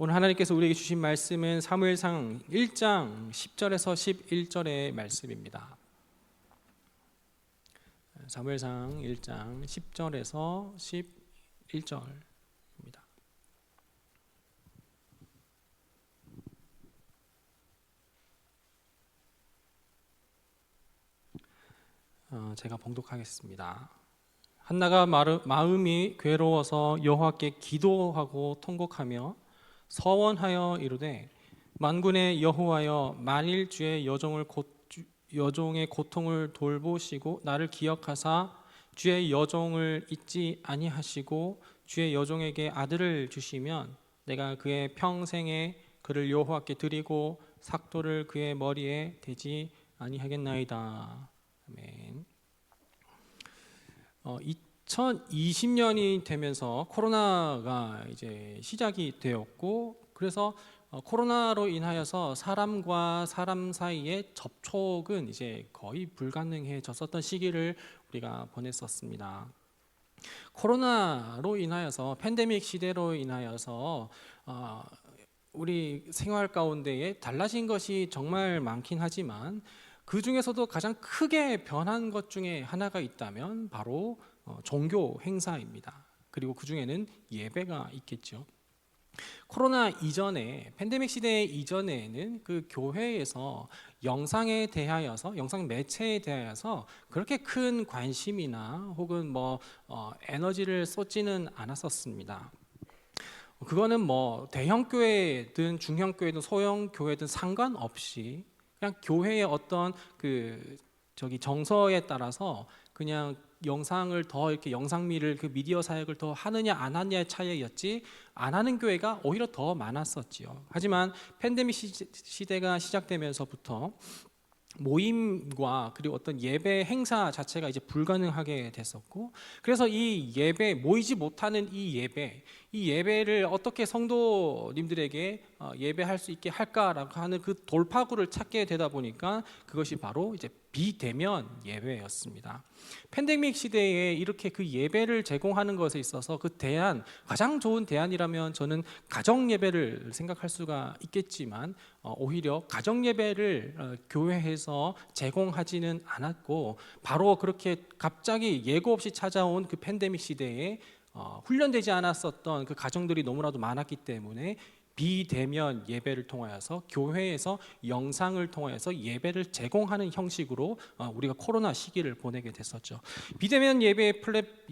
오늘 하나님께서 우리에게 주신 말씀은 사무엘상 1장 10절에서 11절의 말씀입니다. 사무엘상 1장 10절에서 11절입니다. 제가 봉독하겠습니다. 한나가 마음이 괴로워서 여호와께 기도하고 통곡하며 서원하여 이르되 만군의 여호와여, 만일 주의 여종의 고통을 돌보시고 나를 기억하사 주의 여종을 잊지 아니하시고 주의 여종에게 아들을 주시면 내가 그의 평생에 그를 여호와께 드리고 삭도를 그의 머리에 대지 아니하겠나이다. 아멘. 2020년이 되면서 코로나가 이제 시작이 되었고, 그래서 코로나로 인하여서 사람과 사람 사이의 접촉은 이제 거의 불가능해졌었던 시기를 우리가 보냈었습니다. 코로나로 인하여서, 팬데믹 시대로 인하여서 우리 생활 가운데에 달라진 것이 정말 많긴 하지만 그 중에서도 가장 크게 변한 것 중에 하나가 있다면 바로 종교 행사입니다. 그리고 그 중에는 예배가 있겠죠. 코로나 이전에, 팬데믹 시대 이전에는 그 교회에서 영상에 대하여서, 영상 매체에 대하여서 그렇게 큰 관심이나 혹은 에너지를 쏟지는 않았었습니다. 그거는 대형 교회든 중형 교회든 소형 교회든 상관없이 그냥 교회의 어떤 정서에 따라서 그냥 영상을 더 이렇게 영상미를, 그 미디어 사역을 더 하느냐 안 하느냐의 차이였지, 안 하는 교회가 오히려 더 많았었지요. 하지만 팬데믹 시대가 시작되면서부터 모임과 그리고 어떤 예배 행사 자체가 이제 불가능하게 됐었고, 그래서 이 예배, 모이지 못하는 이 예배를 어떻게 성도님들에게 예배할 수 있게 할까라고 하는 그 돌파구를 찾게 되다 보니까 그것이 바로 이제 비대면 예배였습니다. 팬데믹 시대에 이렇게 그 예배를 제공하는 것에 있어서 그 대안, 가장 좋은 대안이라면 저는 가정 예배를 생각할 수가 있겠지만 오히려 가정 예배를 교회에서 제공하지는 않았고, 바로 그렇게 갑자기 예고 없이 찾아온 그 팬데믹 시대에 훈련되지 않았었던 그 가정들이 너무나도 많았기 때문에 비대면 예배를 통하여서, 교회에서 영상을 통하여서 예배를 제공하는 형식으로 우리가 코로나 시기를 보내게 됐었죠. 비대면 예배의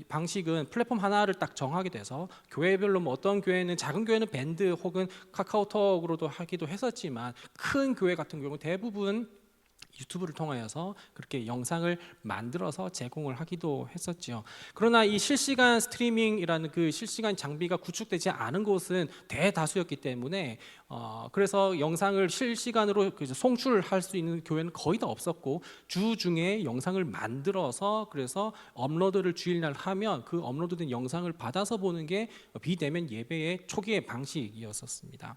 방식은 플랫폼 하나를 딱 정하게 돼서 교회별로 어떤 교회는, 작은 교회는 밴드 혹은 카카오톡으로도 하기도 했었지만 큰 교회 같은 경우는 대부분 유튜브를 통하여서 그렇게 영상을 만들어서 제공을 하기도 했었죠. 그러나 이 실시간 스트리밍이라는 그 실시간 장비가 구축되지 않은 곳은 대다수였기 때문에 그래서 영상을 실시간으로 송출할 수 있는 교회는 거의 다 없었고, 주중에 영상을 만들어서 그래서 업로드를 주일날 하면 그 업로드된 영상을 받아서 보는 게 비대면 예배의 초기의 방식이었었습니다.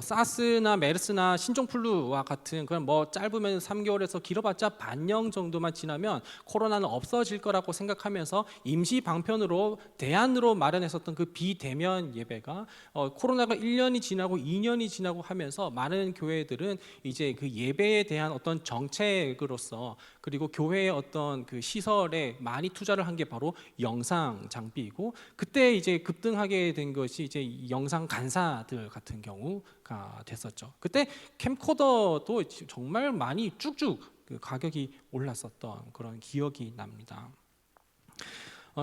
사스나 메르스나 신종플루와 같은 그런 짧으면 3개월에서 길어봤자 반년 정도만 지나면 코로나는 없어질 거라고 생각하면서 임시 방편으로 대안으로 마련했었던 그 비대면 예배가 코로나가 1년이 지나고 2년이 지나고 하면서 많은 교회들은 이제 그 예배에 대한 어떤 정책으로서, 그리고 교회의 어떤 그 시설에 많이 투자를 한 게 바로 영상 장비이고, 그때 이제 급등하게 된 것이 이제 영상 간사들 같은 경우가 됐었죠. 그때 캠코더도 정말 많이 쭉쭉 그 가격이 올랐었던 그런 기억이 납니다.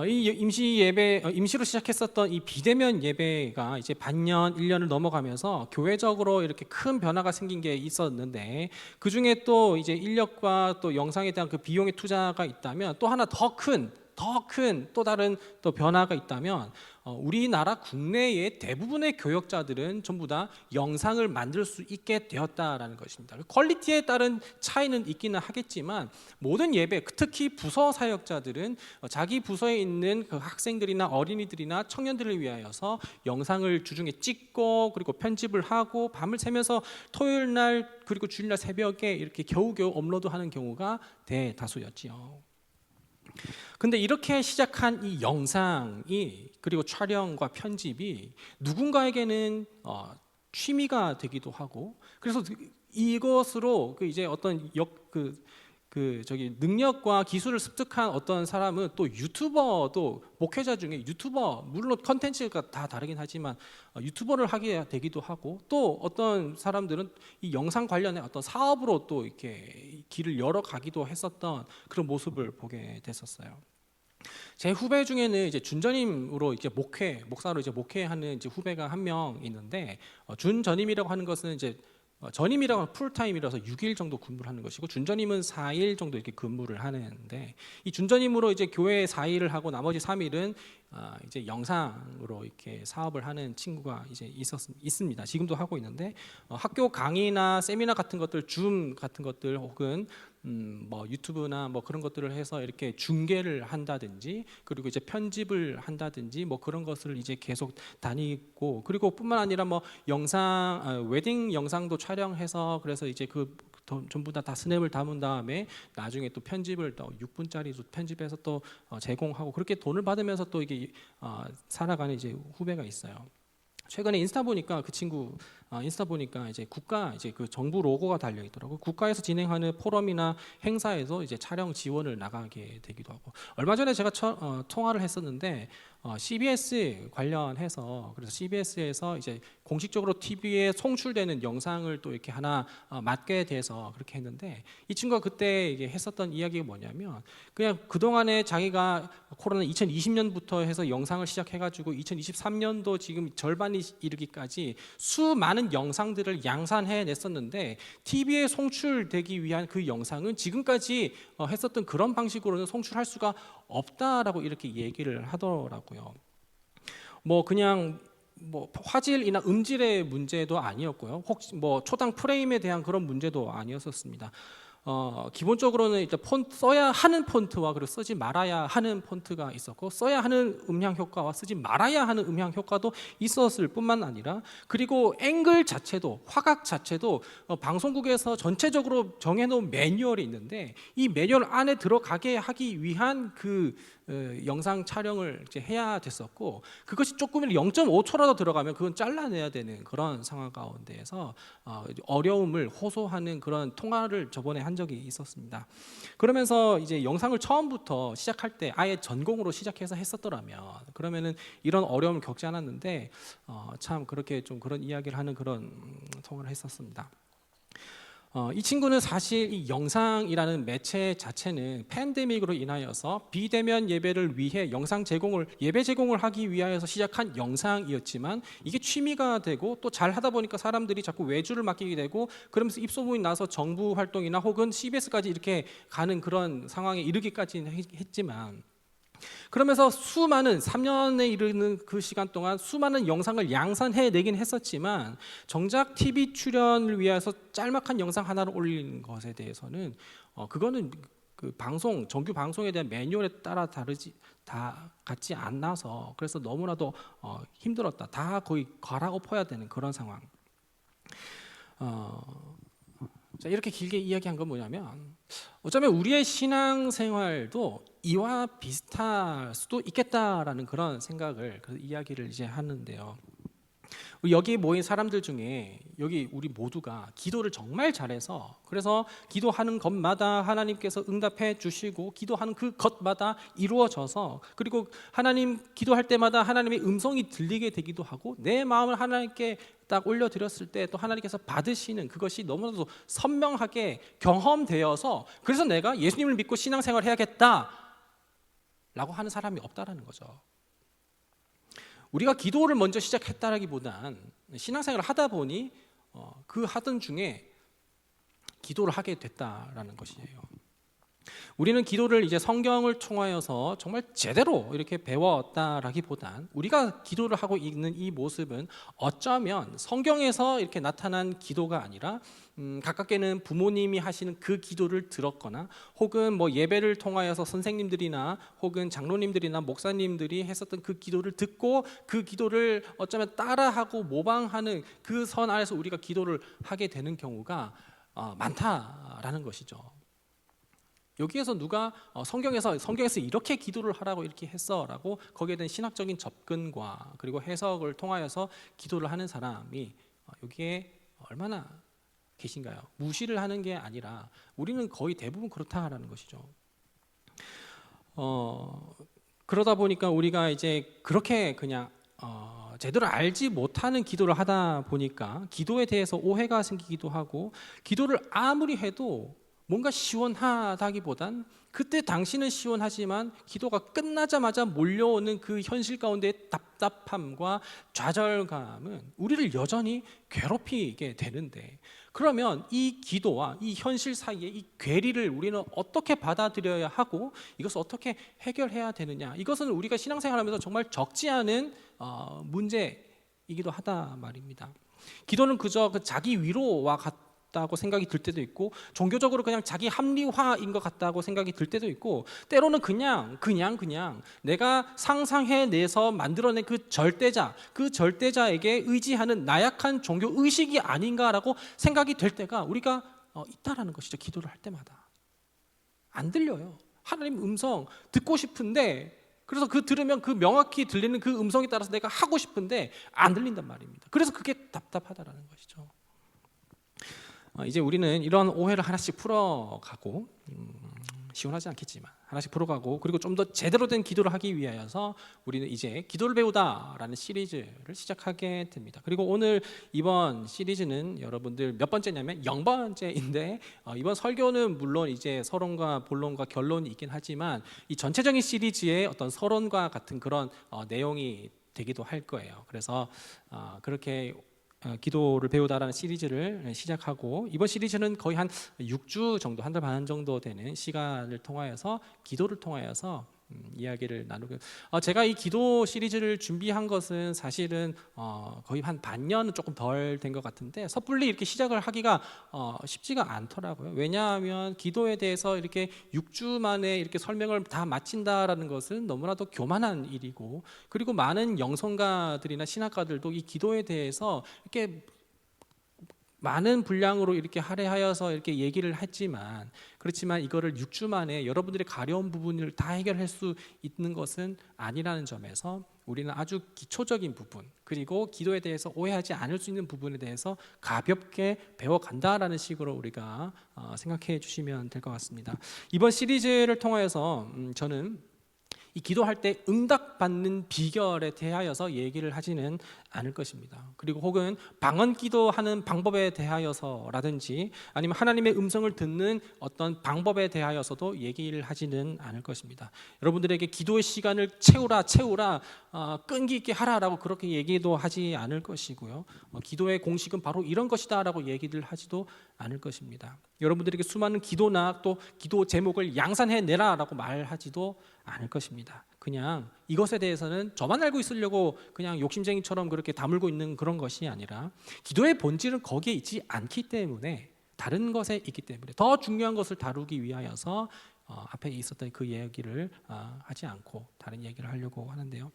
이 임시로 시작했었던 이 비대면 예배가 이제 반년, 1년을 넘어가면서 교회적으로 이렇게 큰 변화가 생긴 게 있었는데, 그 중에 또 이제 인력과 또 영상에 대한 그 비용의 투자가 있다면, 또 하나 더 큰 또 다른 또 변화가 있다면, 우리나라 국내의 대부분의 교역자들은 전부 다 영상을 만들 수 있게 되었다라는 것입니다. 퀄리티에 따른 차이는 있기는 하겠지만 모든 예배, 특히 부서 사역자들은 자기 부서에 있는 그 학생들이나 어린이들이나 청년들을 위하여서 영상을 주중에 찍고 그리고 편집을 하고 밤을 새면서 토요일 날 그리고 주일날 새벽에 이렇게 겨우겨우 업로드하는 경우가 대다수였지요. 근데 이렇게 시작한 이 영상이 그리고 촬영과 편집이 누군가에게는 취미가 되기도 하고, 그래서 이것으로 이제 어떤 저기 능력과 기술을 습득한 어떤 사람은 또 유튜버도, 목회자 중에 유튜버, 물론 컨텐츠가 다 다르긴 하지만 유튜버를 하게 되기도 하고, 또 어떤 사람들은 이 영상 관련해 어떤 사업으로 또 이렇게 길을 열어가기도 했었던 그런 모습을 보게 됐었어요. 제 후배 중에는 이제 준전임으로 이제 목사로 이제 목회하는 이제 후배가 한 명 있는데, 준전임이라고 하는 것은 이제 전임이라고 하면 풀타임이라서 6일 정도 근무를 하는 것이고, 준전임은 4일 정도 이렇게 근무를 하는데, 이 준전임으로 이제 교회 4일을 하고 나머지 3일은 이제 영상으로 이렇게 사업을 하는 친구가 이제 있습니다. 지금도 하고 있는데, 학교 강의나 세미나 같은 것들, 줌 같은 것들, 혹은 뭐 유튜브나 뭐 그런 것들을 해서 이렇게 중계를 한다든지, 그리고 이제 편집을 한다든지, 뭐 그런 것을 이제 계속 다니고, 그리고 뿐만 아니라 뭐 웨딩 영상도 촬영해서, 그래서 이제 전부 다 스냅을 담은 다음에 나중에 또 편집을 또 6분짜리 편집해서 또 제공하고, 그렇게 돈을 받으면서 또 이게 살아가는 이제 후배가 있어요. 최근에 인스타 보니까 그 친구 인스타 보니까 이제 국가 이제 그 정부 로고가 달려 있더라고요. 국가에서 진행하는 포럼이나 행사에서 이제 촬영 지원을 나가게 되기도 하고, 얼마 전에 제가 통화를 했었는데 CBS 관련해서, 그래서 CBS에서 이제 공식적으로 TV에 송출되는 영상을 또 이렇게 하나 맡게 돼서 그렇게 했는데, 이 친구가 그때 이게 했었던 이야기가 뭐냐면, 그냥 그동안에 자기가 코로나 2020년부터 해서 영상을 시작해가지고 2023년도 지금 절반이 이르기까지 수많은 영상들을 양산해 냈었는데, TV에 송출되기 위한 그 영상은 지금까지 했었던 그런 방식으로는 송출할 수가 없다라고 이렇게 얘기를 하더라고요. 뭐 그냥 뭐 화질이나 음질의 문제도 아니었고요. 혹시 뭐 초당 프레임에 대한 그런 문제도 아니었었습니다. 기본적으로는 이제 써야 하는 폰트와 그리고 쓰지 말아야 하는 폰트가 있었고, 써야 하는 음향 효과와 쓰지 말아야 하는 음향 효과도 있었을 뿐만 아니라, 그리고 앵글 자체도, 화각 자체도 방송국에서 전체적으로 정해놓은 매뉴얼이 있는데, 이 매뉴얼 안에 들어가게 하기 위한 그 영상 촬영을 이제 해야 됐었고, 그것이 조금이라도 0.5초라도 들어가면 그건 잘라내야 되는 그런 상황 가운데에서 어려움을 호소하는 그런 통화를 저번에 한 적이 있었습니다. 그러면서 이제 영상을 처음부터 시작할 때 아예 전공으로 시작해서 했었더라면, 그러면은 이런 어려움을 겪지 않았는데, 참 그렇게 좀 그런 이야기를 하는 그런 통화를 했었습니다. 이 친구는 사실 이 영상이라는 매체 자체는 팬데믹으로 인하여서 비대면 예배를 위해 예배 제공을 하기 위하여서 시작한 영상이었지만, 이게 취미가 되고 또 잘 하다 보니까 사람들이 자꾸 외주를 맡기게 되고, 그러면서 입소문이 나서 정부 활동이나 혹은 CBS까지 이렇게 가는 그런 상황에 이르기까지는 했지만, 그러면서 수많은 3년에 이르는 그 시간 동안 수많은 영상을 양산해내긴 했었지만, 정작 TV 출연을 위해서 짤막한 영상 하나를 올리는 것에 대해서는 그거는 그 정규 방송에 대한 매뉴얼에 따라 다 같지 않아서, 그래서 너무나도 힘들었다. 다 거의 갈아엎어야 되는 그런 상황. 자, 이렇게 길게 이야기한 건 뭐냐면, 어쩌면 우리의 신앙생활도 이와 비슷할 수도 있겠다라는 그런 생각을, 그 이야기를 이제 하는데요. 여기 모인 사람들 중에 우리 모두가 기도를 정말 잘해서, 그래서 기도하는 것마다 하나님께서 응답해 주시고, 기도하는 그 것마다 이루어져서, 그리고 하나님 기도할 때마다 하나님의 음성이 들리게 되기도 하고, 내 마음을 하나님께 딱 올려드렸을 때 또 하나님께서 받으시는 그것이 너무나도 선명하게 경험되어서, 그래서 내가 예수님을 믿고 신앙생활을 해야겠다 라고 하는 사람이 없다라는 거죠. 우리가 기도를 먼저 시작했다라기보단 신앙생활을 하다 보니 그 하던 중에 기도를 하게 됐다라는 것이에요. 우리는 기도를 이제 성경을 통하여서 정말 제대로 이렇게 배웠다라기보단, 우리가 기도를 하고 있는 이 모습은 어쩌면 성경에서 이렇게 나타난 기도가 아니라 가깝게는 부모님이 하시는 그 기도를 들었거나, 혹은 뭐 예배를 통하여서 선생님들이나 혹은 장로님들이나 목사님들이 했었던 그 기도를 듣고, 그 기도를 어쩌면 따라하고 모방하는 그 선 안에서 우리가 기도를 하게 되는 경우가 많다라는 것이죠. 여기에서 누가 성경에서 이렇게 기도를 하라고 이렇게 했어라고 거기에 대한 신학적인 접근과 그리고 해석을 통하여서 기도를 하는 사람이 여기에 얼마나 계신가요? 무시를 하는 게 아니라 우리는 거의 대부분 그렇다라는 것이죠. 그러다 보니까 우리가 이제 그렇게 그냥 제대로 알지 못하는 기도를 하다 보니까 기도에 대해서 오해가 생기기도 하고, 기도를 아무리 해도 뭔가 시원하다기보단 그때 당시는 시원하지만 기도가 끝나자마자 몰려오는 그 현실 가운데의 답답함과 좌절감은 우리를 여전히 괴롭히게 되는데, 그러면 이 기도와 이 현실 사이의 이 괴리를 우리는 어떻게 받아들여야 하고 이것을 어떻게 해결해야 되느냐, 이것은 우리가 신앙생활하면서 정말 적지 않은 문제이기도 하다 말입니다. 기도는 그저 자기 위로와 같다고 생각이 들 때도 있고, 종교적으로 그냥 자기 합리화인 것 같다고 생각이 들 때도 있고, 때로는 그냥 내가 상상해내서 만들어낸 그 절대자에게 의지하는 나약한 종교 의식이 아닌가라고 생각이 될 때가 우리가 있다라는 것이죠. 기도를 할 때마다 안 들려요. 하나님 음성 듣고 싶은데, 그래서 들으면 그 명확히 들리는 그 음성에 따라서 내가 하고 싶은데 안 들린단 말입니다. 그래서 그게 답답하다라는 것이죠. 이제 우리는 이런 오해를 하나씩 풀어가고, 시원하지 않겠지만 하나씩 풀어가고, 그리고 좀 더 제대로 된 기도를 하기 위하여서 우리는 이제 기도를 배우다라는 시리즈를 시작하게 됩니다. 그리고 오늘 이번 시리즈는 여러분들 몇 번째냐면 0번째인데, 이번 설교는 물론 이제 서론과 본론과 결론이 있긴 하지만 이 전체적인 시리즈의 어떤 서론과 같은 그런 내용이 되기도 할 거예요. 그래서 그렇게 기도를 배우다라는 시리즈를 시작하고, 이번 시리즈는 거의 한 6주 정도, 한 달 반 정도 되는 시간을 통하여서 기도를 통하여서 이야기를 나누고, 제가 이 기도 시리즈를 준비한 것은 사실은 거의 한 반년은 조금 덜 된 것 같은데, 섣불리 이렇게 시작을 하기가 쉽지가 않더라고요. 왜냐하면 기도에 대해서 이렇게 6주 만에 이렇게 설명을 다 마친다라는 것은 너무나도 교만한 일이고, 그리고 많은 영성가들이나 신학가들도 이 기도에 대해서 이렇게 많은 분량으로 이렇게 할애하여서 이렇게 얘기를 했지만, 그렇지만 이거를 6주 만에 여러분들의 가려운 부분을 다 해결할 수 있는 것은 아니라는 점에서 우리는 아주 기초적인 부분, 그리고 기도에 대해서 오해하지 않을 수 있는 부분에 대해서 가볍게 배워간다라는 식으로 우리가 생각해 주시면 될 것 같습니다. 이번 시리즈를 통하여서 저는 이 기도할 때 응답받는 비결에 대하여서 얘기를 하지는 않을 것입니다. 그리고 혹은 방언 기도하는 방법에 대하여서라든지 아니면 하나님의 음성을 듣는 어떤 방법에 대하여서도 얘기를 하지는 않을 것입니다. 여러분들에게 기도의 시간을 채우라 끈기 있게 하라라고 그렇게 얘기도 하지 않을 것이고요. 기도의 공식은 바로 이런 것이다라고 얘기를 하지도 않을 것입니다. 여러분들에게 수많은 기도나 또 기도 제목을 양산해내라라고 말하지도 않을 것입니다. 그냥 이것에 대해서는 저만 알고 있으려고 그냥 욕심쟁이처럼 그렇게 다물고 있는 그런 것이 아니라, 기도의 본질은 거기에 있지 않기 때문에, 다른 것에 있기 때문에 더 중요한 것을 다루기 위하여서 앞에 있었던 그 얘기를 하지 않고 다른 얘기를 하려고 하는데요.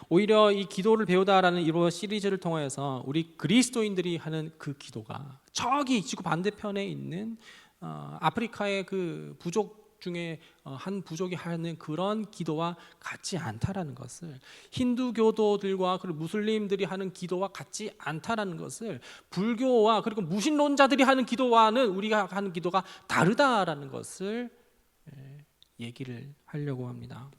오히려 이 기도를 배우다라는 이번 시리즈를 통해서 우리 그리스도인들이 하는 그 기도가 저기 지구 반대편에 있는 아프리카의 그 부족 중에 한 부족이 하는 그런 기도와 같지 않다라는 것을, 힌두교도들과 그리고 무슬림들이 하는 기도와 같지 않다라는 것을, 불교와 그리고 무신론자들이 하는 기도와는 우리가 하는 기도가 다르다라는 것을 얘기를 하려고 합니다.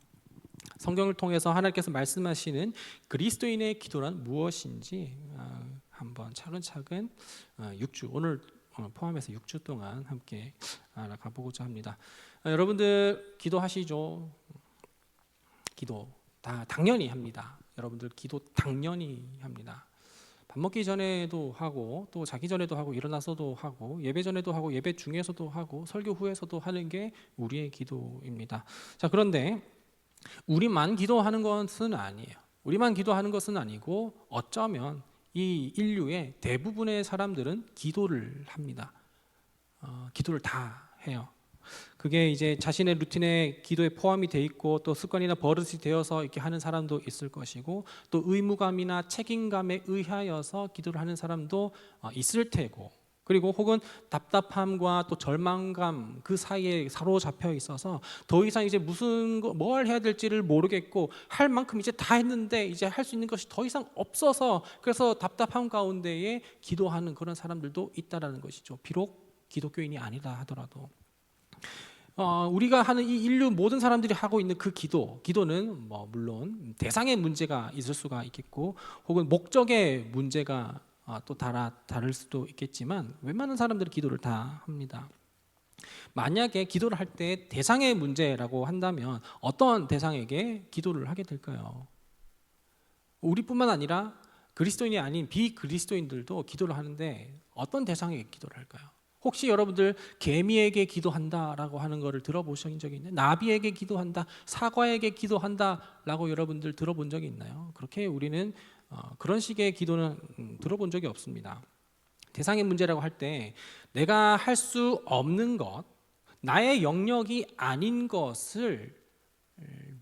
성경을 통해서 하나님께서 말씀하시는 그리스도인의 기도란 무엇인지 한번 차근차근 6주, 오늘 포함해서 6주 동안 함께 알아가 보고자 합니다. 여러분들 기도하시죠? 기도 다 당연히 합니다. 여러분들 기도 당연히 합니다. 밥 먹기 전에도 하고, 또 자기 전에도 하고, 일어나서도 하고, 예배 전에도 하고, 예배 중에서도 하고, 설교 후에서도 하는 게 우리의 기도입니다. 자, 그런데 우리만 기도하는 것은 아니에요. 우리만 기도하는 것은 아니고, 어쩌면 이 인류의 대부분의 사람들은 기도를 합니다. 기도를 다 해요. 그게 이제 자신의 루틴에 기도에 포함이 돼 있고, 또 습관이나 버릇이 되어서 이렇게 하는 사람도 있을 것이고, 또 의무감이나 책임감에 의하여서 기도를 하는 사람도 있을 테고, 그리고 혹은 답답함과 또 절망감 그 사이에 사로잡혀 있어서 더 이상 이제 뭘 해야 될지를 모르겠고 할 만큼 이제 다 했는데 이제 할 수 있는 것이 더 이상 없어서 그래서 답답함 가운데에 기도하는 그런 사람들도 있다라는 것이죠. 비록 기독교인이 아니다 하더라도 우리가 하는 이 인류 모든 사람들이 하고 있는 그 기도는 뭐 물론 대상의 문제가 있을 수가 있겠고 혹은 목적의 문제가 또 다를 수도 있겠지만 웬만한 사람들은 기도를 다 합니다. 만약에 기도를 할 때 대상의 문제라고 한다면 어떤 대상에게 기도를 하게 될까요? 우리뿐만 아니라 그리스도인이 아닌 비그리스도인들도 기도를 하는데 어떤 대상에게 기도를 할까요? 혹시 여러분들 개미에게 기도한다라고 하는 것을 들어보신 적이 있나요? 나비에게 기도한다, 사과에게 기도한다라고 여러분들 들어본 적이 있나요? 그렇게 우리는 그런 식의 기도는 들어본 적이 없습니다. 대상의 문제라고 할 때 내가 할 수 없는 것, 나의 영역이 아닌 것을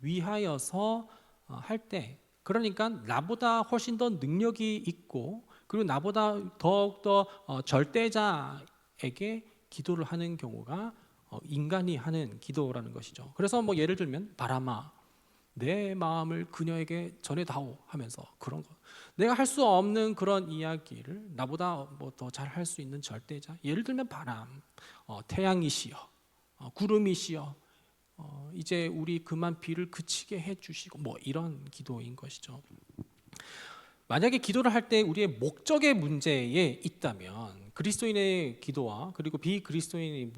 위하여서 할 때, 그러니까 나보다 훨씬 더 능력이 있고 그리고 나보다 더욱더 절대자에게 기도를 하는 경우가 인간이 하는 기도라는 것이죠. 그래서 뭐 예를 들면 바람아 내 마음을 그녀에게 전해다오 하면서 그런 거, 내가 할 수 없는 그런 이야기를 나보다 뭐 더 잘 할 수 있는 절대자, 예를 들면 바람, 태양이시여, 구름이시여, 이제 우리 그만 비를 그치게 해주시고 뭐 이런 기도인 것이죠. 만약에 기도를 할 때 우리의 목적의 문제에 있다면 그리스도인의 기도와 그리고 비그리스도인의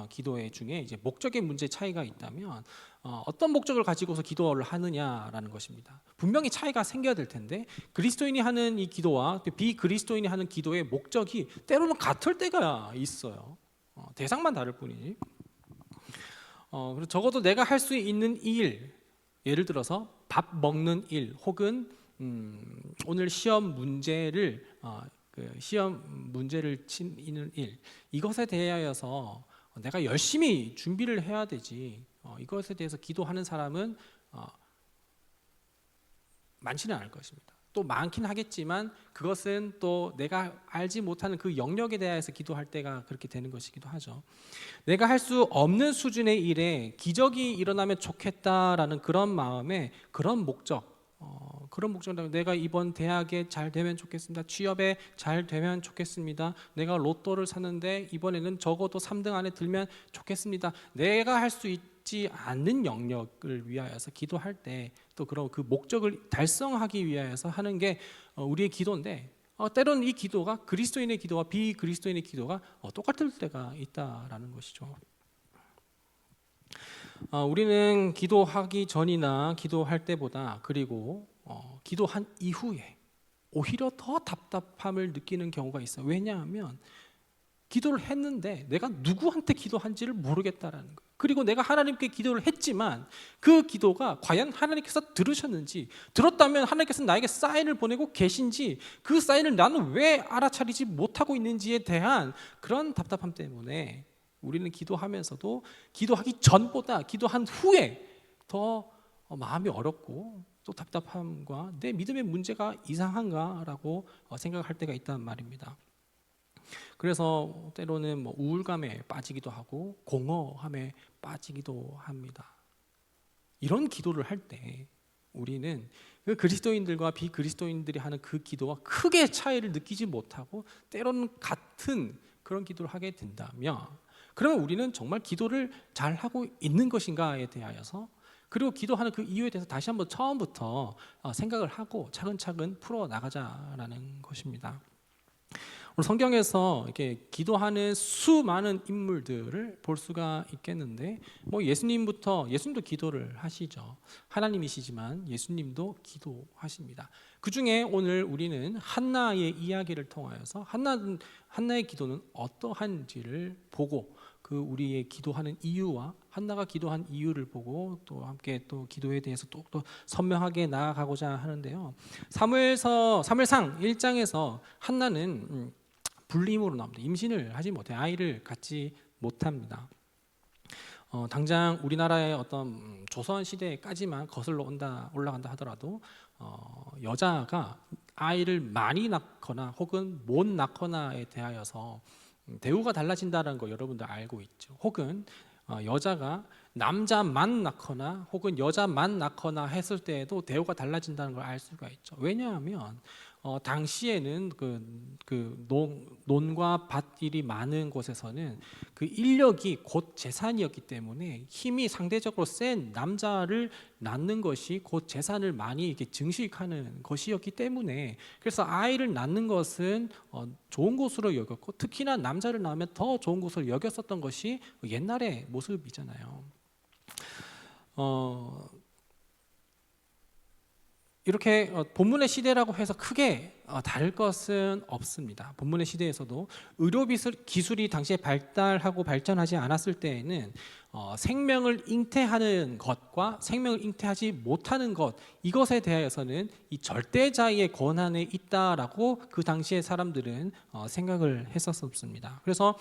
기도의 중에 이제 목적의 문제 차이가 있다면 어떤 목적을 가지고서 기도를 하느냐라는 것입니다. 분명히 차이가 생겨야 될 텐데 그리스도인이 하는 이 기도와 비그리스도인이 하는 기도의 목적이 때로는 같을 때가 있어요. 대상만 다를 뿐이지. 그리고 적어도 내가 할 수 있는 일, 예를 들어서 밥 먹는 일 혹은 오늘 시험 문제를 치는 일, 이것에 대하여서 내가 열심히 준비를 해야 되지 이것에 대해서 기도하는 사람은 많지는 않을 것입니다. 또 많긴 하겠지만 그것은 또 내가 알지 못하는 그 영역에 대해서 기도할 때가 그렇게 되는 것이기도 하죠. 내가 할 수 없는 수준의 일에 기적이 일어나면 좋겠다라는 그런 마음에 그런 목적이라면 내가 이번 대학에 잘 되면 좋겠습니다. 취업에 잘 되면 좋겠습니다. 내가 로또를 샀는데 이번에는 적어도 3등 안에 들면 좋겠습니다. 내가 할 수 있지 않는 영역을 위하여서 기도할 때 또 그런 그 목적을 달성하기 위하여서 하는 게 우리의 기도인데 때로는 이 기도가 그리스도인의 기도와 비그리스도인의 기도가 똑같을 때가 있다라는 것이죠. 우리는 기도하기 전이나 기도할 때보다 그리고 기도한 이후에 오히려 더 답답함을 느끼는 경우가 있어요. 왜냐하면 기도를 했는데 내가 누구한테 기도한지를 모르겠다라는 거예요. 그리고 내가 하나님께 기도를 했지만 그 기도가 과연 하나님께서 들으셨는지, 들었다면 하나님께서 나에게 사인을 보내고 계신지, 그 사인을 나는 왜 알아차리지 못하고 있는지에 대한 그런 답답함 때문에 우리는 기도하면서도 기도하기 전보다 기도한 후에 더 마음이 어렵고 또 답답함과 내 믿음의 문제가 이상한가라고 생각할 때가 있단 말입니다. 그래서 때로는 뭐 우울감에 빠지기도 하고 공허함에 빠지기도 합니다. 이런 기도를 할 때 우리는 그 그리스도인들과 비그리스도인들이 하는 그 기도와 크게 차이를 느끼지 못하고 때로는 같은 그런 기도를 하게 된다면 그러면 우리는 정말 기도를 잘 하고 있는 것인가에 대하여서 그리고 기도하는 그 이유에 대해서 다시 한번 처음부터 생각을 하고 차근차근 풀어 나가자라는 것입니다. 오늘 성경에서 이렇게 기도하는 수많은 인물들을 볼 수가 있겠는데 뭐 예수님도 기도를 하시죠. 하나님이시지만 예수님도 기도하십니다. 그 중에 오늘 우리는 한나의 이야기를 통하여서 한나의 기도는 어떠한지를 보고 그 우리의 기도하는 이유와 한나가 기도한 이유를 보고 또 함께 또 기도에 대해서 또 선명하게 나아가고자 하는데요. 사무엘상 1장에서 한나는 불임으로 나옵니다. 임신을 하지 못해 아이를 갖지 못합니다. 당장 우리나라의 어떤 조선 시대까지만 거슬러 올라간다 하더라도 여자가 아이를 많이 낳거나 혹은 못 낳거나에 대하여서 대우가 달라진다는 거 여러분들 알고 있죠. 혹은 여자가 남자만 낳거나 혹은 여자만 낳거나 했을 때에도 대우가 달라진다는 걸 알 수가 있죠. 왜냐하면 당시에는 논과 밭일이 많은 곳에서는 그 인력이 곧 재산이었기 때문에 힘이 상대적으로 센 남자를 낳는 것이 곧 재산을 많이 이렇게 증식하는 것이었기 때문에, 그래서 아이를 낳는 것은 좋은 것으로 여겼고, 특히나 남자를 낳으면 더 좋은 것으로 여겼었던 것이 옛날의 모습이잖아요. 이렇게 본문의 시대라고 해서 크게 다를 것은 없습니다. 본문의 시대에서도 의료 기술이 당시에 발달하고 발전하지 않았을 때에는 생명을 잉태하는 것과 생명을 잉태하지 못하는 것, 이것에 대하여서는 이 절대자의 권한에 있다라고 그 당시의 사람들은 생각을 했었습니다. 그래서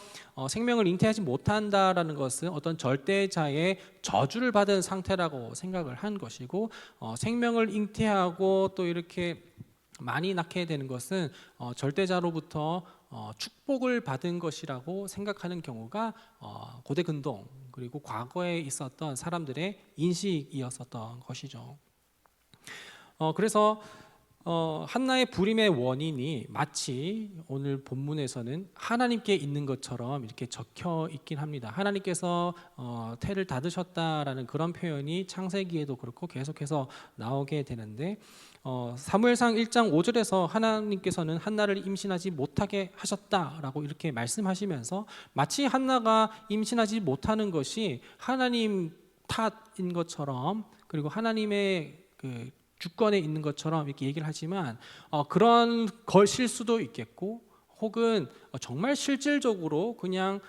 생명을 잉태하지 못한다라는 것은 어떤 절대자의 저주를 받은 상태라고 생각을 한 것이고, 생명을 잉태하고 또 이렇게 많이 낳게 되는 것은 절대자로부터 축복을 받은 것이라고 생각하는 경우가 고대 근동 그리고 과거에 있었던 사람들의 인식이었었던 것이죠. 그래서 한나의 불임의 원인이 마치 오늘 본문에서는 하나님께 있는 것처럼 이렇게 적혀 있긴 합니다. 하나님께서 태를 닫으셨다라는 그런 표현이 창세기에도 그렇고 계속해서 나오게 되는데, 사무엘상 1장 5절에서 하나님께서는 한나를 임신하지 못하게 하셨다라고 이렇게 말씀하시면서 마치 한나가 임신하지 못하는 것이 하나님 탓인 것처럼, 그리고 하나님의 그 주권에 있는 것처럼 이렇게 얘기를 하지만 그런 것일 수도 있겠고, 혹은 정말 실질적으로 그냥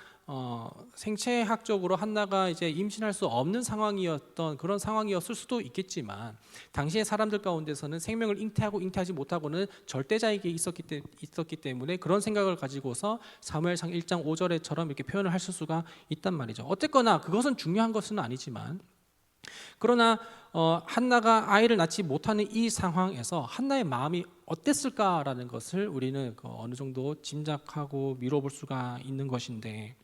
생체학적으로 한나가 이제 임신할 수 없는 상황이었던 그런 상황이었을 수도 있겠지만, 당시의 사람들 가운데서는 생명을 잉태하고 잉태하지 못하고는 절대자에게 있었기 때문에 그런 생각을 가지고서 사무엘상 1장 5절에처럼 이렇게 표현을 하실 수가 있단 말이죠. 어쨌거나 그것은 중요한 것은 아니지만, 그러나 한나가 아이를 낳지 못하는 이 상황에서 한나의 마음이 어땠을까라는 것을 우리는 어느 정도 짐작하고 미뤄볼 수가 있는 것인데,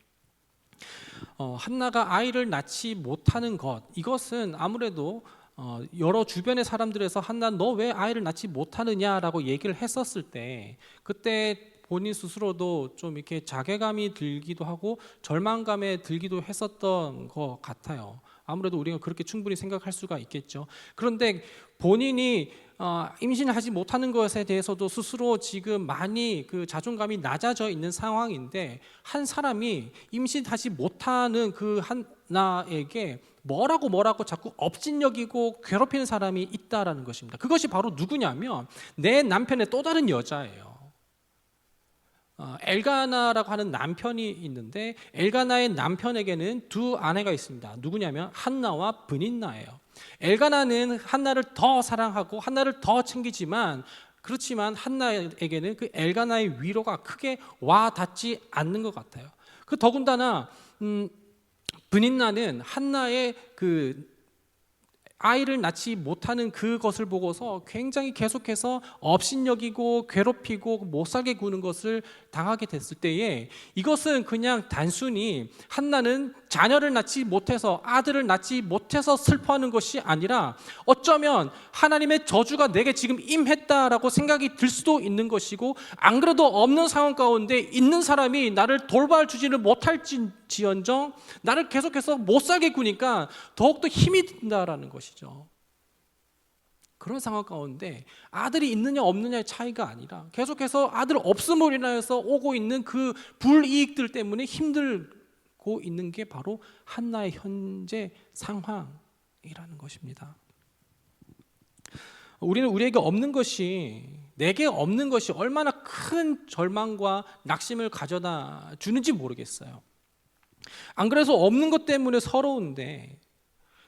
한나가 아이를 낳지 못하는 것, 이것은 아무래도 여러 주변의 사람들에서 한나 너 왜 아이를 낳지 못하느냐라고 얘기를 했었을 때, 그때 본인 스스로도 좀 이렇게 자괴감이 들기도 하고 절망감에 들기도 했었던 것 같아요. 아무래도 우리가 그렇게 충분히 생각할 수가 있겠죠. 그런데 본인이 임신을 하지 못하는 것에 대해서도 스스로 지금 많이 그 자존감이 낮아져 있는 상황인데, 한 사람이 임신하지 못하는 그 한나에게 뭐라고 자꾸 업신여기고 괴롭히는 사람이 있다라는 것입니다. 그것이 바로 누구냐면 내 남편의 또 다른 여자예요. 엘가나라고 하는 남편이 있는데, 엘가나의 남편에게는 두 아내가 있습니다. 누구냐면 한나와 브닌나예요. 엘가나는 한나를 더 사랑하고 한나를 더 챙기지만, 그렇지만 한나에게는 그 엘가나의 위로가 크게 와 닿지 않는 것 같아요. 그 더군다나 브닌나는 한나의 그 아이를 낳지 못하는 그것을 보고서 굉장히 계속해서 업신여기고 괴롭히고 못살게 구는 것을 당하게 됐을 때에, 이것은 그냥 단순히 한나는 자녀를 낳지 못해서, 아들을 낳지 못해서 슬퍼하는 것이 아니라 어쩌면 하나님의 저주가 내게 지금 임했다라고 생각이 들 수도 있는 것이고, 안 그래도 없는 상황 가운데 있는 사람이 나를 돌봐주지를 못할지언정 나를 계속해서 못살게 구니까 더욱더 힘이 든다라는 것이죠. 그런 상황 가운데 아들이 있느냐 없느냐의 차이가 아니라 계속해서 아들 없음으로 인하여서 오고 있는 그 불이익들 때문에 힘들고 있는 게 바로 한나의 현재 상황이라는 것입니다. 우리는 우리에게 없는 것이, 내게 없는 것이 얼마나 큰 절망과 낙심을 가져다 주는지 모르겠어요. 안 그래서 없는 것 때문에 서러운데,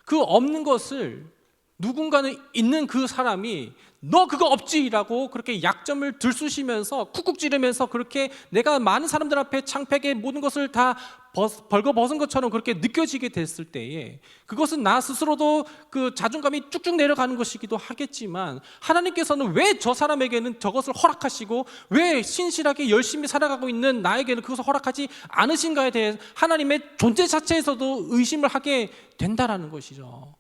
그 없는 것을 누군가는 있는 그 사람이 너 그거 없지라고 그렇게 약점을 들쑤시면서 쿡쿡 찌르면서 그렇게 내가 많은 사람들 앞에 창피하게 모든 것을 다 벌거벗은 것처럼 그렇게 느껴지게 됐을 때에 그것은 나 스스로도 그 자존감이 쭉쭉 내려가는 것이기도 하겠지만 하나님께서는 왜 저 사람에게는 저것을 허락하시고 왜 신실하게 열심히 살아가고 있는 나에게는 그것을 허락하지 않으신가에 대해 하나님의 존재 자체에서도 의심을 하게 된다라는 것이죠.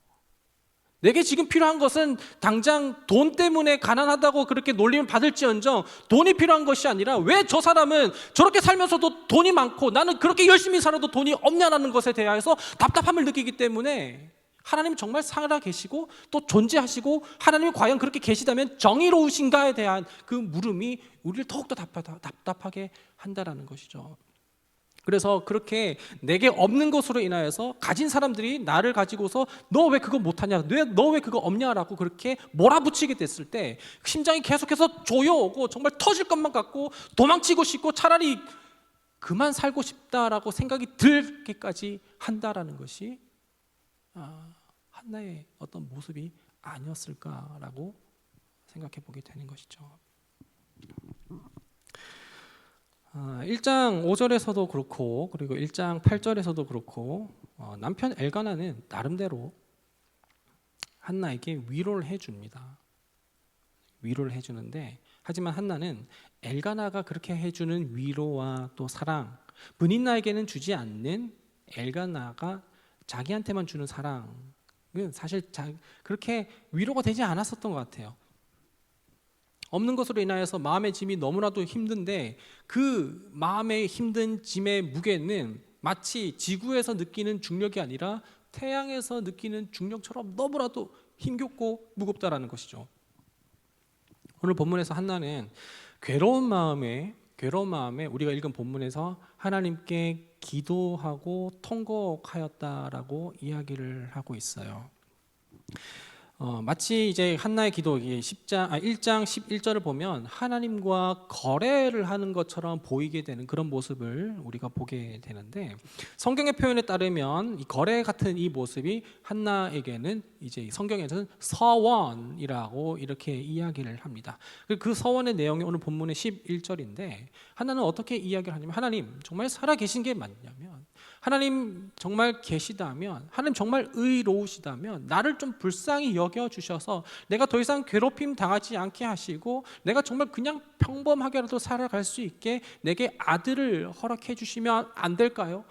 내게 지금 필요한 것은 당장 돈 때문에 가난하다고 그렇게 놀림을 받을지언정 돈이 필요한 것이 아니라 왜 저 사람은 저렇게 살면서도 돈이 많고 나는 그렇게 열심히 살아도 돈이 없냐라는 것에 대해서 답답함을 느끼기 때문에 하나님이 정말 살아계시고 또 존재하시고 하나님이 과연 그렇게 계시다면 정의로우신가에 대한 그 물음이 우리를 더욱더 답답하게 한다라는 것이죠. 그래서 그렇게 내게 없는 것으로 인하여서 가진 사람들이 나를 가지고서 너 왜 그거 못하냐, 너 왜 그거 없냐라고 그렇게 몰아붙이게 됐을 때 심장이 계속해서 조여오고 정말 터질 것만 같고 도망치고 싶고 차라리 그만 살고 싶다라고 생각이 들게까지 한다라는 것이 한나의 어떤 모습이 아니었을까라고 생각해 보게 되는 것이죠. 1장 5절에서도 그렇고 그리고 1장 8절에서도 그렇고 남편 엘가나는 나름대로 한나에게 위로를 해줍니다. 위로를 해주는데 하지만 한나는 엘가나가 그렇게 해주는 위로와 또 사랑, 브닛나에게는 주지 않는 엘가나가 자기한테만 주는 사랑은 사실 그렇게 위로가 되지 않았었던 것 같아요. 없는 것으로 인하여서 마음의 짐이 너무나도 힘든데 그 마음의 힘든 짐의 무게는 마치 지구에서 느끼는 중력이 아니라 태양에서 느끼는 중력처럼 너무나도 힘겹고 무겁다라는 것이죠. 오늘 본문에서 한나는 괴로운 마음에 우리가 읽은 본문에서 하나님께 기도하고 통곡하였다라고 이야기를 하고 있어요. 마치 이제 한나의 기도 1장 11절을 보면 하나님과 거래를 하는 것처럼 보이게 되는 그런 모습을 우리가 보게 되는데 성경의 표현에 따르면 이 거래 같은 이 모습이 한나에게는 이제 성경에서는 서원이라고 이렇게 이야기를 합니다. 그 서원의 내용이 오늘 본문의 11절인데 한나는 어떻게 이야기를 하냐면 하나님 정말 살아계신 게 맞냐면 하나님 정말 계시다면 하나님 정말 의로우시다면 나를 좀 불쌍히 여겨주셔서 내가 더 이상 괴롭힘 당하지 않게 하시고 내가 정말 그냥 평범하게라도 살아갈 수 있게 내게 아들을 허락해 주시면 안 될까요?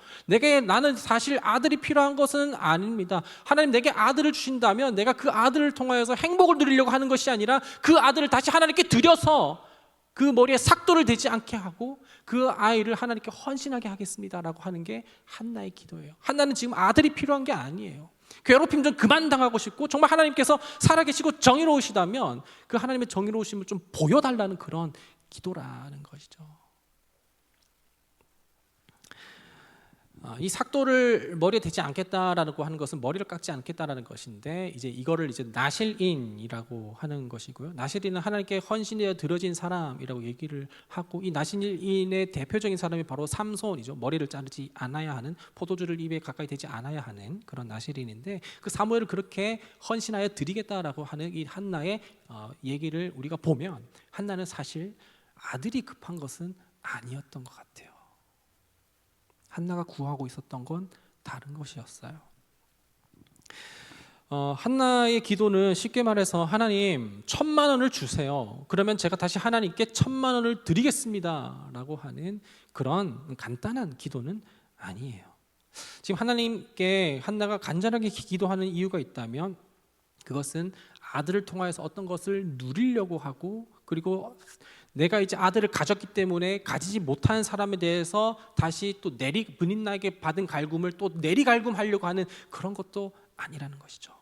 나는 사실 아들이 필요한 것은 아닙니다. 하나님 내게 아들을 주신다면 내가 그 아들을 통하여서 행복을 누리려고 하는 것이 아니라 그 아들을 다시 하나님께 드려서 그 머리에 삭도를 대지 않게 하고 그 아이를 하나님께 헌신하게 하겠습니다라고 하는 게 한나의 기도예요. 한나는 지금 아들이 필요한 게 아니에요. 괴롭힘 좀 그만 당하고 싶고 정말 하나님께서 살아계시고 정의로우시다면 그 하나님의 정의로우심을 좀 보여달라는 그런 기도라는 것이죠. 이 삭도를 머리에 대지 않겠다라고 하는 것은 머리를 깎지 않겠다라는 것인데 이제 이거를 이제 나실인이라고 하는 것이고요. 나실인은 하나님께 헌신되어 드려진 사람이라고 얘기를 하고 이 나실인의 대표적인 사람이 바로 삼손이죠. 머리를 자르지 않아야 하는 포도주를 입에 가까이 대지 않아야 하는 그런 나실인인데 그 사무엘을 그렇게 헌신하여 드리겠다라고 하는 이 한나의 얘기를 우리가 보면 한나는 사실 아들이 급한 것은 아니었던 것 같아요. 한나가 구하고 있었던 건 다른 것이었어요. 한나의 기도는 쉽게 말해서 하나님 1,000만 원을 주세요. 그러면 제가 다시 하나님께 1,000만 원을 드리겠습니다 라고 하는 그런 간단한 기도는 아니에요. 지금 하나님께 한나가 간절하게 기도하는 이유가 있다면 그것은 아들을 통하여서 어떤 것을 누리려고 하고 그리고 내가 이제 아들을 가졌기 때문에 가지지 못한 사람에 대해서 다시 또 브닛나에게 받은 갈굼을 또 내리갈굼하려고 하는 그런 것도 아니라는 것이죠.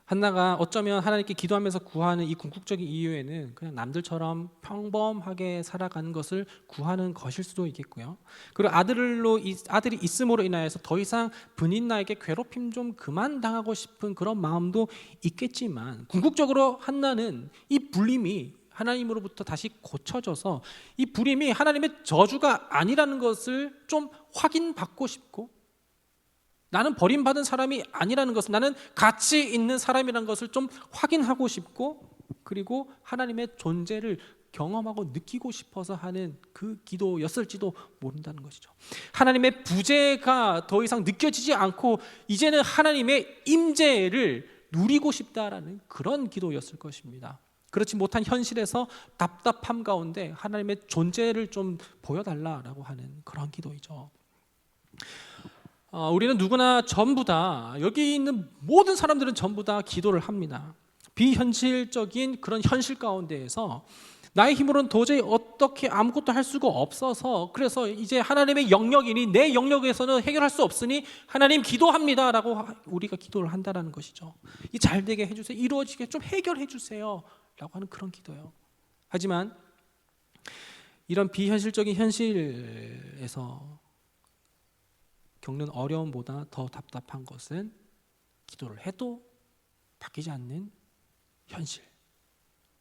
한나가 어쩌면 하나님께 기도하면서 구하는 이 궁극적인 이유에는 그냥 남들처럼 평범하게 살아가는 것을 구하는 것일 수도 있겠고요. 그리고 아들이 있음으로 인하여서 더 이상 브닛나에게 괴롭힘 좀 그만 당하고 싶은 그런 마음도 있겠지만 궁극적으로 한나는 이 불림이 하나님으로부터 다시 고쳐져서 이 불임이 하나님의 저주가 아니라는 것을 좀 확인받고 싶고 나는 버림받은 사람이 아니라는 것을 나는 가치 있는 사람이라는 것을 좀 확인하고 싶고 그리고 하나님의 존재를 경험하고 느끼고 싶어서 하는 그 기도였을지도 모른다는 것이죠. 하나님의 부재가 더 이상 느껴지지 않고 이제는 하나님의 임재를 누리고 싶다라는 그런 기도였을 것입니다. 그렇지 못한 현실에서 답답함 가운데 하나님의 존재를 좀 보여달라라고 하는 그런 기도이죠. 우리는 누구나 전부 다, 여기 있는 모든 사람들은 전부 다 기도를 합니다. 비현실적인 그런 현실 가운데에서 나의 힘으로는 도저히 어떻게 아무것도 할 수가 없어서, 그래서 이제 하나님의 영역이니 내 영역에서는 해결할 수 없으니 하나님 기도합니다라고 우리가 기도를 한다라는 것이죠. 이 잘 되게 해주세요, 이루어지게 좀 해결해 주세요 라고 하는 그런 기도예요. 하지만 이런 비현실적인 현실에서 겪는 어려움보다 더 답답한 것은 기도를 해도 바뀌지 않는 현실.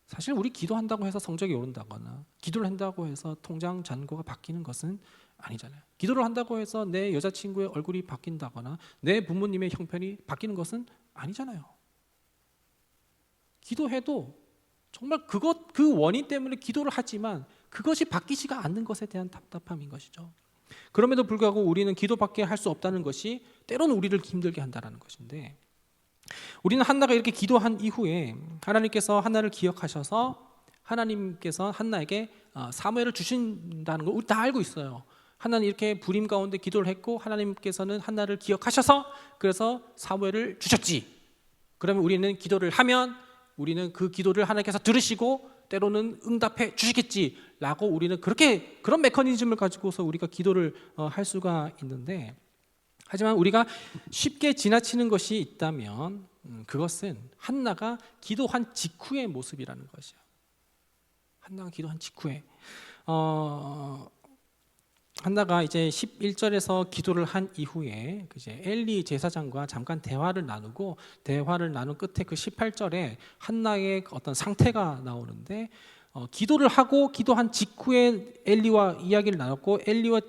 사실 우리 기도한다고 해서 성적이 오른다거나 기도를 한다고 해서 통장 잔고가 바뀌는 것은 아니잖아요. 기도를 한다고 해서 내 여자친구의 얼굴이 바뀐다거나 내 부모님의 형편이 바뀌는 것은 아니잖아요. 기도해도 정말 그 원인 때문에 기도를 하지만 그것이 바뀌지가 않는 것에 대한 답답함인 것이죠. 그럼에도 불구하고 우리는 기도밖에 할 수 없다는 것이 때로는 우리를 힘들게 한다는 것인데, 우리는 한나가 이렇게 기도한 이후에 하나님께서 한나를 기억하셔서 하나님께서 한나에게 사무엘을 주신다는 걸 우리 다 알고 있어요. 한나는 이렇게 불임 가운데 기도를 했고 하나님께서는 한나를 기억하셔서 그래서 사무엘을 주셨지. 그러면 우리는 기도를 하면 우리는 그 기도를 하나님께서 들으시고 때로는 응답해 주시겠지라고 우리는 그런 메커니즘을 가지고서 우리가 기도를 할 수가 있는데, 하지만 우리가 쉽게 지나치는 것이 있다면 그것은 한나가 기도한 직후의 모습이라는 것이에요. 한나가 기도한 직후에 한나가 이제 11절에서 기도를 한 이후에 이제 엘리 제사장과 잠깐 대화를 나눈 끝에 그 18절에 한나의 어떤 상태가 나오는데, 기도를 하고 기도한 직후에 엘리와 이야기를 나눴고 엘리와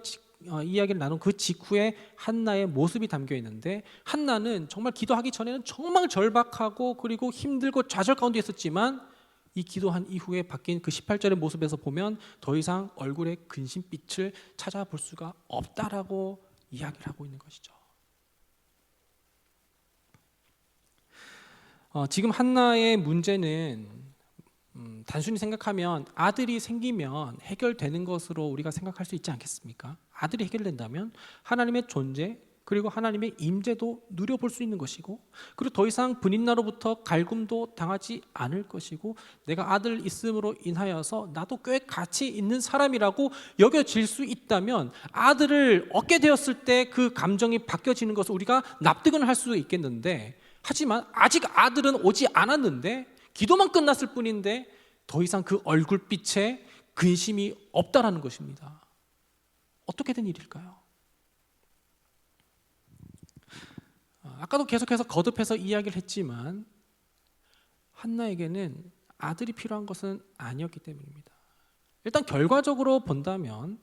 이야기를 나눈 그 직후에 한나의 모습이 담겨 있는데, 한나는 정말 기도하기 전에는 정말 절박하고 그리고 힘들고 좌절 가운데 있었지만 이 기도한 이후에 바뀐 그 18절의 모습에서 보면 더 이상 얼굴의 근심빛을 찾아볼 수가 없다라고 이야기를 하고 있는 것이죠. 지금 한나의 문제는 단순히 생각하면 아들이 생기면 해결되는 것으로 우리가 생각할 수 있지 않겠습니까? 아들이 해결된다면 하나님의 존재 그리고 하나님의 임재도 누려볼 수 있는 것이고, 그리고 더 이상 분인나로부터 갈굼도 당하지 않을 것이고, 내가 아들 있음으로 인하여서 나도 꽤 가치 있는 사람이라고 여겨질 수 있다면 아들을 얻게 되었을 때 그 감정이 바뀌어지는 것을 우리가 납득은 할 수 있겠는데, 하지만 아직 아들은 오지 않았는데 기도만 끝났을 뿐인데 더 이상 그 얼굴빛에 근심이 없다라는 것입니다. 어떻게 된 일일까요? 아까도 계속해서 거듭해서 이야기를 했지만 한나에게는 아들이 필요한 것은 아니었기 때문입니다. 일단 결과적으로 본다면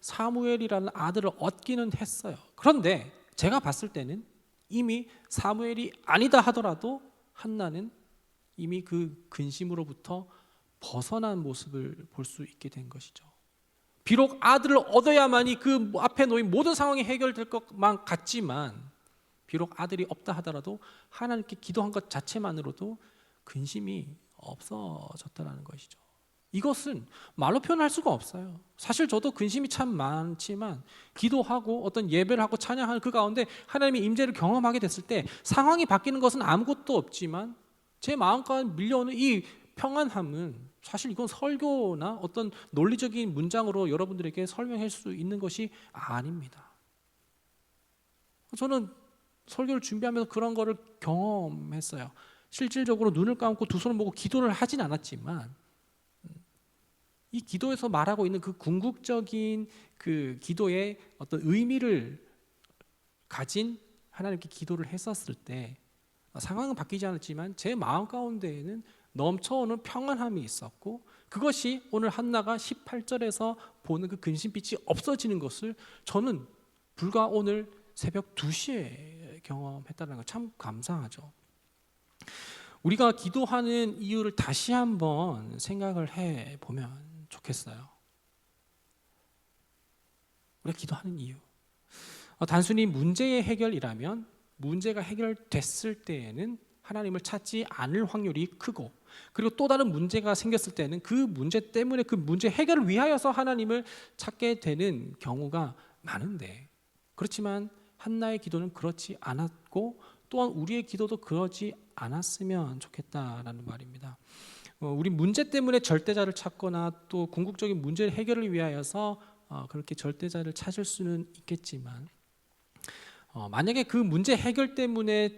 사무엘이라는 아들을 얻기는 했어요. 그런데 제가 봤을 때는 이미 사무엘이 아니다 하더라도 한나는 이미 그 근심으로부터 벗어난 모습을 볼 수 있게 된 것이죠. 비록 아들을 얻어야만이 그 앞에 놓인 모든 상황이 해결될 것만 같지만, 비록 아들이 없다 하더라도 하나님께 기도한 것 자체만으로도 근심이 없어졌다는 것이죠. 이것은 말로 표현할 수가 없어요. 사실 저도 근심이 참 많지만 기도하고 어떤 예배를 하고 찬양하는 그 가운데 하나님의 임재를 경험하게 됐을 때 상황이 바뀌는 것은 아무것도 없지만 제 마음가운데 밀려오는 이 평안함은 사실 이건 설교나 어떤 논리적인 문장으로 여러분들에게 설명할 수 있는 것이 아닙니다. 저는 설교를 준비하면서 그런 거를 경험했어요. 실질적으로 눈을 감고 두 손을 모고 기도를 하진 않았지만 이 기도에서 말하고 있는 그 궁극적인 그 기도의 어떤 의미를 가진 하나님께 기도를 했었을 때 상황은 바뀌지 않았지만 제 마음 가운데에는 넘쳐오는 평안함이 있었고, 그것이 오늘 한나가 18절에서 보는 그 근심빛이 없어지는 것을 저는 불과 오늘 새벽 2시에 경험했다는 거 참 감사하죠. 우리가 기도하는 이유를 다시 한번 생각을 해 보면 좋겠어요. 우리가 기도하는 이유. 단순히 문제의 해결이라면 문제가 해결됐을 때에는 하나님을 찾지 않을 확률이 크고, 그리고 또 다른 문제가 생겼을 때는 그 문제 때문에 그 문제 해결을 위하여서 하나님을 찾게 되는 경우가 많은데, 그렇지만 한나의 기도는 그렇지 않았고 또한 우리의 기도도 그러지 않았으면 좋겠다라는 말입니다. 우리 문제 때문에 절대자를 찾거나 또 궁극적인 문제 해결을 위하여서 그렇게 절대자를 찾을 수는 있겠지만, 만약에 그 문제 해결 때문에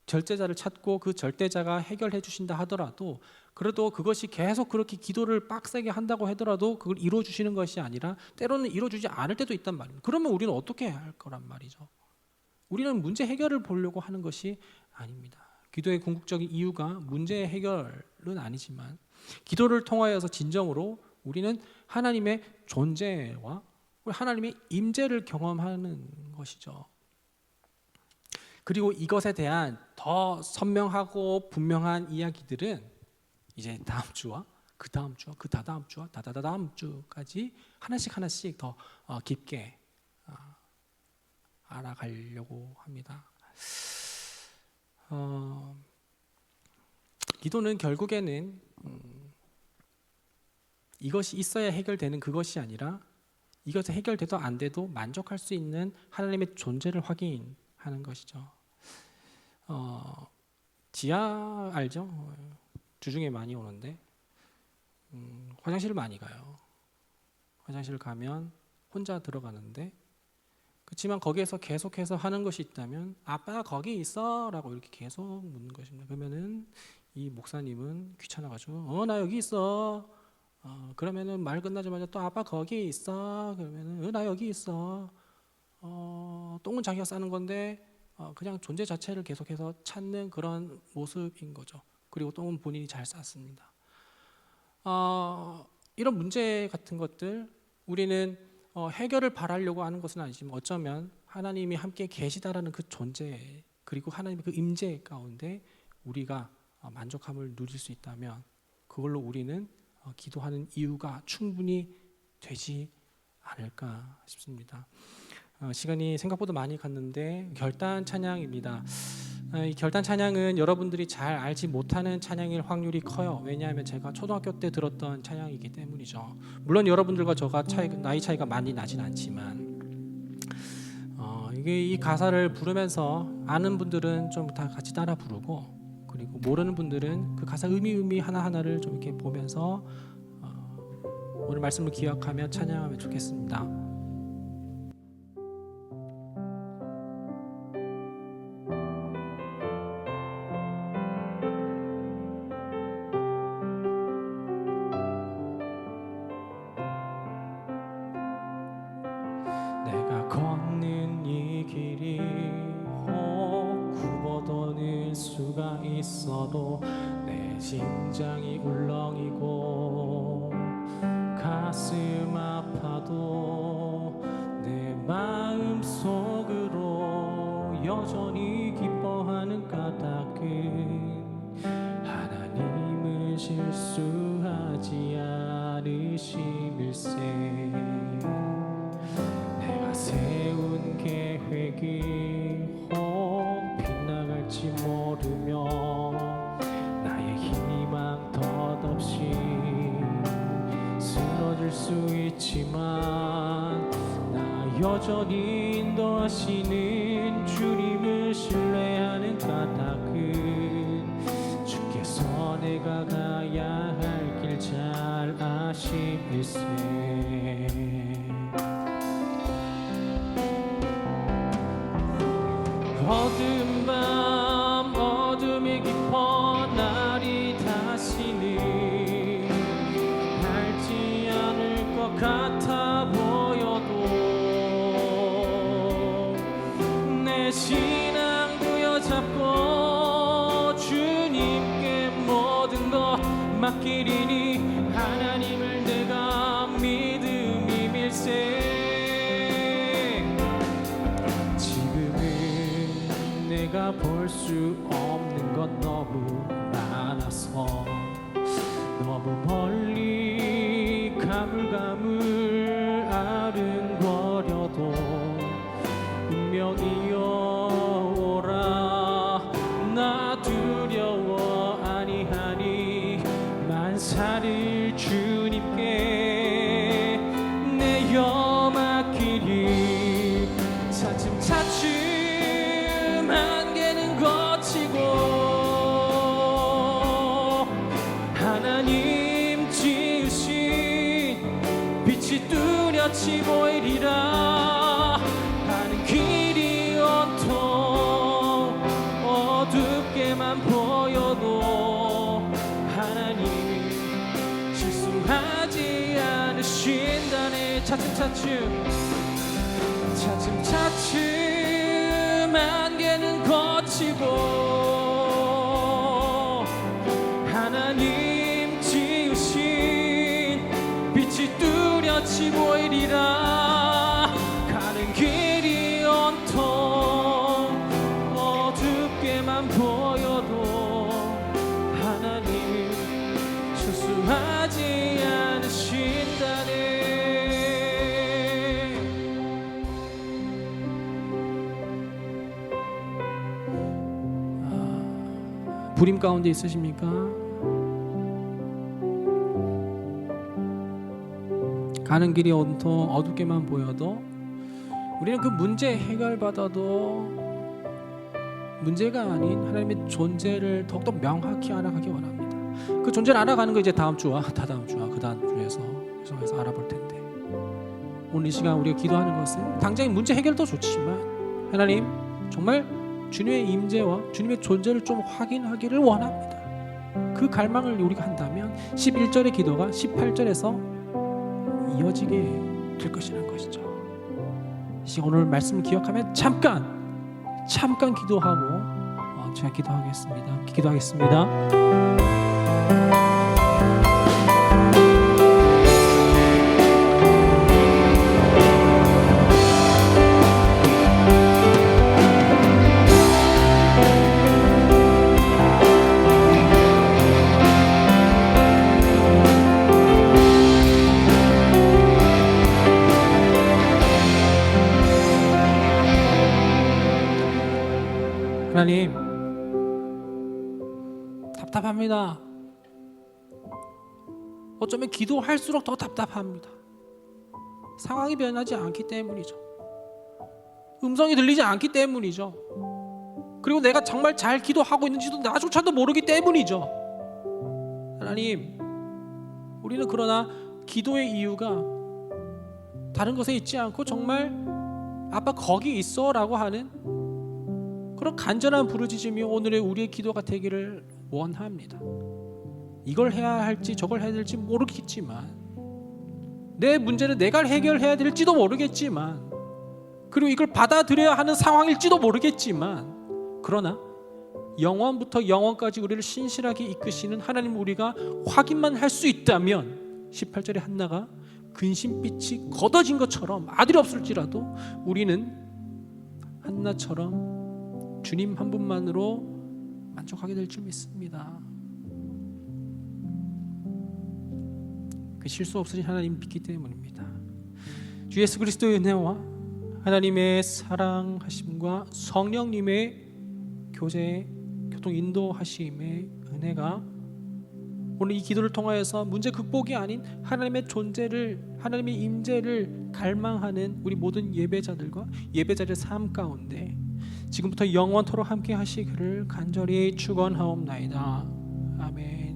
절대자를 찾고 그 절대자가 해결해 주신다 하더라도, 그래도 그것이 계속 그렇게 기도를 빡세게 한다고 하더라도 그걸 이루어 주시는 것이 아니라 때로는 이루어 주지 않을 때도 있단 말입니다. 그러면 우리는 어떻게 해야 할 거란 말이죠. 우리는 문제 해결을 보려고 하는 것이 아닙니다. 기도의 궁극적인 이유가 문제 해결은 아니지만, 기도를 통하여서 진정으로 우리는 하나님의 존재와 하나님의 임재를 경험하는 것이죠. 그리고 이것에 대한 더 선명하고 분명한 이야기들은 이제 다음 주와 그 다음 주와 그 다다음 주와 다다다다음 주까지 하나씩 더 깊게 알아가려고 합니다. 기도는 결국에는 이것이 있어야 해결되는 그것이 아니라, 이것이 해결돼도 안 돼도 만족할 수 있는 하나님의 존재를 확인하는 것이죠. 지하 알죠? 주중에 많이 오는데 화장실을 많이 가요. 화장실을 가면 혼자 들어가는데, 그렇지만 거기에서 계속해서 하는 것이 있다면 아빠 거기 있어 라고 이렇게 계속 묻는 것입니다. 그러면은 이 목사님은 귀찮아가지고 나 여기 있어. 그러면은 말 끝나자마자 또 아빠 거기 있어. 그러면은 나 여기 있어. 똥은 자기가 싸는 건데 그냥 존재 자체를 계속해서 찾는 그런 모습인 거죠. 그리고 똥은 본인이 잘 쌌습니다. 이런 문제 같은 것들, 우리는 해결을 바라려고 하는 것은 아니지만 어쩌면 하나님이 함께 계시다라는 그 존재, 그리고 하나님의 그 임재 가운데 우리가 만족함을 누릴 수 있다면 그걸로 우리는 기도하는 이유가 충분히 되지 않을까 싶습니다. 시간이 생각보다 많이 갔는데 결단 찬양입니다. 이 결단 찬양은 여러분들이 잘 알지 못하는 찬양일 확률이 커요. 왜냐하면 제가 초등학교 때 들었던 찬양이기 때문이죠. 물론 여러분들과 저가 나이 차이가 많이 나진 않지만, 이게 이 가사를 부르면서 아는 분들은 좀 다 같이 따라 부르고, 그리고 모르는 분들은 그 가사 의미 하나하나를 좀 이렇게 보면서 오늘 말씀을 기억하며 찬양하면 좋겠습니다. 내가 걷는 이 길이 혹 굽어도는 수가 있어도 내 심장이 울렁이고 가슴 아파도 내 마음 속으로 여전히 기뻐하는 까닭은 하나님은 실수하지 않으심일세. 내가 세운 계획이 혹 빗나갈지 모르며 나의 희망 덧없이 쓰러질 수 있지만, 나 여전히 인도하시는 주님을 신뢰하는 까닭은 주께서 내가 가야 할 길 잘 아심일세. 어두운 밤 어둠이 깊어 날이 다시는 밝지 않을 것 같아 보여도 내 신앙 부여잡고 주님께 모든 것 맡기리니 하나님을 내가 믿음이밀세. 내가 볼 수 없는 것 너무 많아. 가물가물 아른거려도 운명이여 오라. 나 두려워 아니하니 만사를 주님께 내어 맡기리. 차츰차츰 한계는 거치고 하나님 지으신 빛이 뚜렷이 보이리라. 가는 길이 온통 어둡게만 보여도 하나님 실수하지 않으신다네. 차츰차츰 한계는 거치고 하나님 지으신 빛이 뚜렷이 보이리라. 가는 길이 온통 어둡게만 보여도 하나님 실수하지 않으신다네. 불임 가운데 있으십니까? 가는 길이 온통 어둡게만 보여도 우리는 그 문제 해결받아도 문제가 아닌 하나님의 존재를 더욱더 명확히 알아가기 원합니다. 그 존재를 알아가는 거 이제 다음 주와 다다음 주와 그 다음 주에서 계속해서 알아볼 텐데, 오늘 이 시간 우리가 기도하는 것은 당장의 문제 해결도 좋지만 하나님 정말 주님의 임재와 주님의 존재를 좀 확인하기를 원합니다. 그 갈망을 우리가 한다면 11절의 기도가 18절에서 이어지게 될 것이라는 것이죠. 오늘 말씀을 기억하면 잠깐 기도하고 제가 기도하겠습니다. 하나님, 답답합니다. 어쩌면 기도할수록 더 답답합니다. 상황이 변하지 않기 때문이죠. 음성이 들리지 않기 때문이죠. 그리고 내가 정말 잘 기도하고 있는지도 나조차도 모르기 때문이죠. 하나님, 우리는 그러나 기도의 이유가 다른 것에 있지 않고 정말 아빠 거기 있어 라고 하는 그런 간절한 부르짖음이 오늘의 우리의 기도가 되기를 원합니다. 이걸 해야 할지 저걸 해야 될지 모르겠지만, 내 문제는 내가 해결해야 될지도 모르겠지만, 그리고 이걸 받아들여야 하는 상황일지도 모르겠지만, 그러나 영원부터 영원까지 우리를 신실하게 이끄시는 하나님 우리가 확인만 할 수 있다면 18절에 한나가 근심빛이 걷어진 것처럼 아들이 없을지라도 우리는 한나처럼 주님 한 분만으로 만족하게 될 줄 믿습니다. 그 실수 없으신 하나님 믿기 때문입니다. 주 예수 그리스도의 은혜와 하나님의 사랑하심과 성령님의 교통 인도하심의 은혜가 오늘 이 기도를 통하여서 문제 극복이 아닌 하나님의 존재를, 하나님의 임재를 갈망하는 우리 모든 예배자들과 예배자들의 삶 가운데 지금부터 영원토록 함께 하시기를 간절히 축원하옵나이다. 아멘.